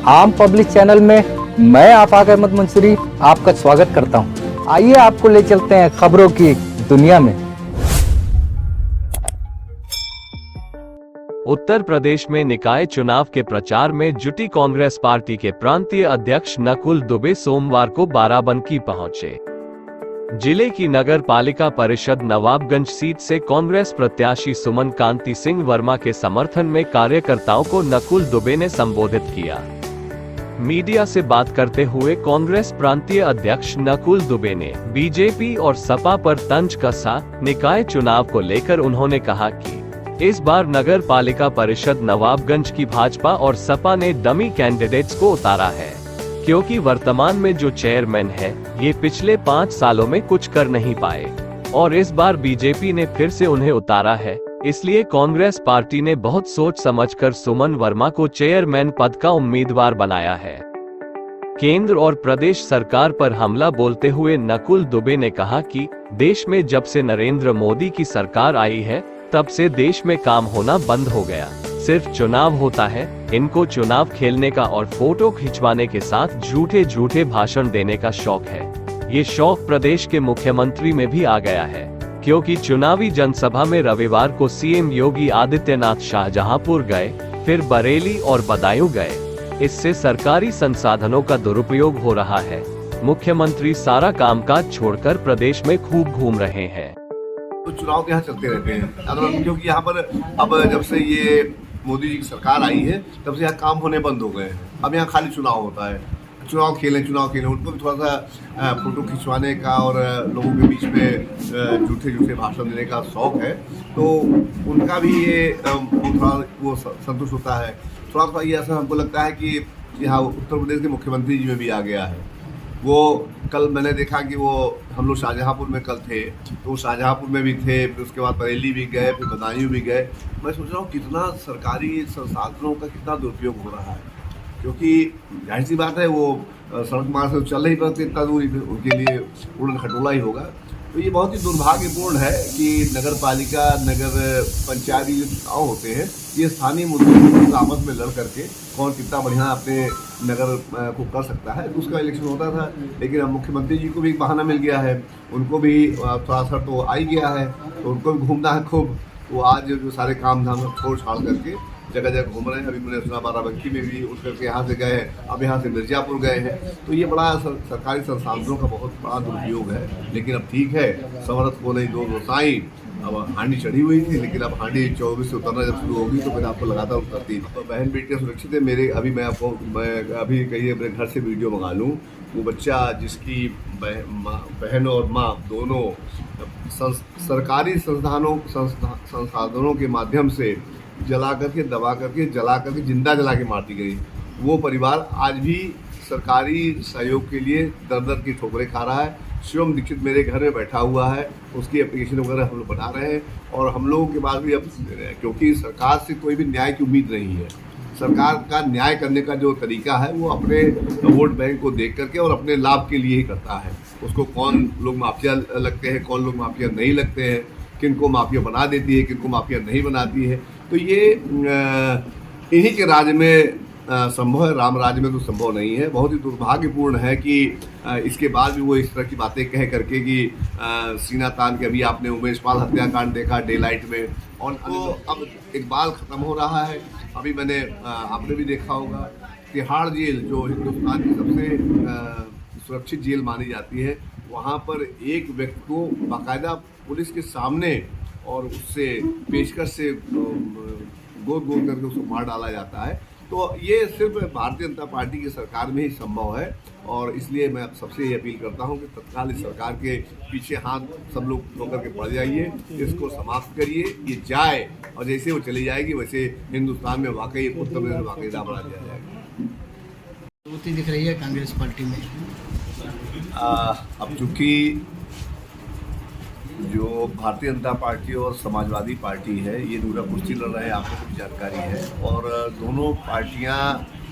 आम public channel में मैं आफाक अहमद मंसूरी आपका स्वागत करता हूं। आइए आपको ले चलते हैं खबरों की दुनिया में। उत्तर प्रदेश में निकाय चुनाव के प्रचार में जुटी कांग्रेस पार्टी के प्रांतीय अध्यक्ष नकुल दुबे सोमवार को बाराबंकी पहुंचे। जिले की नगर पालिका परिषद नवाबगंज सीट से कांग्रेस प्रत्याशी सुमन कांति सिंह वर्मा के समर्थन में कार्यकर्ताओं को नकुल दुबे ने संबोधित किया। मीडिया से बात करते हुए कांग्रेस प्रांतीय अध्यक्ष नकुल दुबे ने बीजेपी और सपा पर तंज कसा। निकाय चुनाव को लेकर उन्होंने कहा कि इस बार नगर पालिका परिषद नवाबगंज की भाजपा और सपा ने डमी कैंडिडेट्स को उतारा है, क्योंकि वर्तमान में जो चेयरमैन है ये पिछले 5 सालों में कुछ कर नहीं पाए और इस बार बीजेपी ने फिर से उन्हें उतारा है। इसलिए कांग्रेस पार्टी ने बहुत सोच समझकर सुमन वर्मा को चेयरमैन पद का उम्मीदवार बनाया है। केंद्र और प्रदेश सरकार पर हमला बोलते हुए नकुल दुबे ने कहा कि देश में जब से नरेंद्र मोदी की सरकार आई है तब से देश में काम होना बंद हो गया। सिर्फ चुनाव होता है, इनको चुनाव खेलने का और फोटो खिंचवाने के साथ झूठे झूठे भाषण देने का शौक है। ये शौक प्रदेश के मुख्यमंत्री में भी आ गया है, क्योंकि चुनावी जनसभा में रविवार को सीएम योगी आदित्यनाथ शाहजहांपुर गए, फिर बरेली और बदायूं गए। इससे सरकारी संसाधनों का दुरुपयोग हो रहा है। मुख्यमंत्री सारा कामकाज छोड़कर प्रदेश में खूब घूम रहे हैं। तो चुनाव तो यहाँ चलते रहते हैं, क्योंकि यहाँ पर अब जब से ये मोदी जी की सरकार आई है तब से यहाँ काम होने बंद हो गए हैं। अब यहाँ खाली चुनाव होता है, चुनाव खेलें। उनको भी थोड़ा सा फोटो खिंचवाने का और लोगों के बीच में झूठे झूठे भाषण देने का शौक है, तो उनका भी ये थोड़ा वो संतुष्ट होता है। थोड़ा सा ये ऐसा हमको लगता है कि यहाँ उत्तर प्रदेश के मुख्यमंत्री जी में भी आ गया है। वो कल मैंने देखा कि वो हम लोग शाहजहांपुर में कल थे, तो शाहजहांपुर में भी थे, फिर उसके बाद बरेली भी गए, फिर बदायूं भी गए। मैं सोच रहा हूँ कितना सरकारी संसाधनों का कितना दुरुपयोग हो रहा है, क्योंकि जाहिर सी बात है वो सड़क मार्ग से चल नहीं पाते इतना दूर, उनके लिए उड़न खटोला ही होगा। तो ये बहुत ही दुर्भाग्यपूर्ण है कि नगर पालिका नगर पंचायती जो चुनाव होते हैं ये स्थानीय मुद्दों को आपस में लड़ करके कौन कितना बढ़िया अपने नगर को कर सकता है, तो उसका इलेक्शन होता था। लेकिन अब मुख्यमंत्री जी को भी एक बहाना मिल गया है, उनको भी थोड़ा सा तो आ ही गया है, तो उनको भी घूमना है खूब। वो आज जो सारे काम धाम छोड़ छाड़ करके जगह जगह घूम रहे हैं। अभी मैंने सुना बाराबंकी में भी उठ करके यहाँ से गए, अब यहाँ से मिर्जापुर गए हैं। तो ये बड़ा सरकारी संसाधनों का बहुत बड़ा दुरुपयोग है। लेकिन अब ठीक है, समर्थ को नहीं दो गोसाई। अब हांडी चढ़ी हुई थी, लेकिन अब हांडी 24 से उतरना जब शुरू होगी तो फिर आपको लगातार उतरती। तो बहन बेटियाँ सुरक्षित है मेरे। अभी मैं अभी कहिए अपने घर से वीडियो मंगा लूँ, वो बच्चा जिसकी बहन और माँ दोनों सरकारी संसाधनों के माध्यम से जला करके दबा करके जला करके जिंदा जला के मार दी गई, वो परिवार आज भी सरकारी सहयोग के लिए दर दर की ठोकरें खा रहा है। शिवम दीक्षित मेरे घर में बैठा हुआ है, उसकी एप्लीकेशन वगैरह हम लोग बना रहे हैं। और हम लोगों के पास भी अब, क्योंकि सरकार से कोई भी न्याय की उम्मीद नहीं है। सरकार का न्याय करने का जो तरीका है वो अपने वोट बैंक को देख करके और अपने लाभ के लिए ही करता है। उसको कौन लोग माफिया लगते हैं, कौन लोग माफिया नहीं लगते हैं, किनको माफिया बना देती है, किनको माफिया नहीं बनाती है, तो ये इन्हीं के राज्य में संभव है, राम राज्य में तो संभव नहीं है। बहुत ही दुर्भाग्यपूर्ण है कि इसके बाद भी वो इस तरह की बातें कह करके कि सीना तान के, अभी आपने उमेश पाल हत्याकांड देखा डे लाइट में, और तो अब इकबाल ख़त्म हो रहा है। अभी मैंने आपने भी देखा होगा तिहाड़ जेल जो हिंदुस्तान की सबसे सुरक्षित जेल मानी जाती है, वहाँ पर एक व्यक्ति को बाकायदा पुलिस के सामने और उससे पेशकश से गोद करके उसको मार डाला जाता है। तो ये सिर्फ भारतीय जनता पार्टी की सरकार में ही संभव है, और इसलिए मैं सबसे ये अपील करता हूं कि तत्काल इस सरकार के पीछे हाथ सब लोग होकर के पड़ जाइए, इसको समाप्त करिए, ये जाए, और जैसे वो चली जाएगी वैसे हिंदुस्तान में वाकई उत्तर प्रदेश में वाकई दाम बढ़ा दिया जाएगा। दिख रही है कांग्रेस पार्टी में अब चूँकि जो भारतीय जनता पार्टी और समाजवादी पार्टी है ये दूसरा कुश्ती लड़ रहे हैं, आपको भी जानकारी है, और दोनों पार्टियां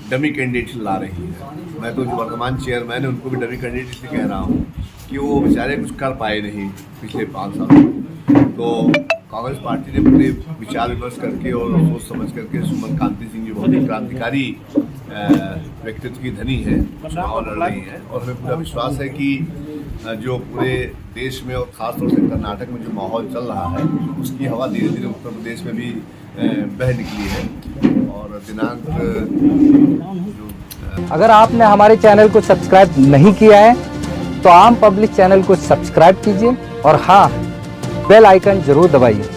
डमी कैंडिडेट ला रही हैं। मैं तो जो वर्तमान चेयरमैन है उनको भी डमी कैंडिडेट इसलिए कह रहा हूँ कि वो बेचारे कुछ कर पाए नहीं पिछले 5 साल में। तो कांग्रेस पार्टी ने अपने विचार विमर्श करके और सोच समझ करके सुमन कांति सिंह जी बहुत ही क्रांतिकारी व्यक्तित्व की धनी है, चुनाव लड़ रही हैं और हमें पूरा विश्वास है कि जो पूरे देश में और खासतौर से कर्नाटक में जो माहौल चल रहा है उसकी हवा धीरे धीरे उत्तर प्रदेश में भी बह निकली है और दिनांक अगर आपने हमारे चैनल को सब्सक्राइब नहीं किया है तो आम पब्लिक चैनल को सब्सक्राइब कीजिए और हाँ, बेल आइकन जरूर दबाइए।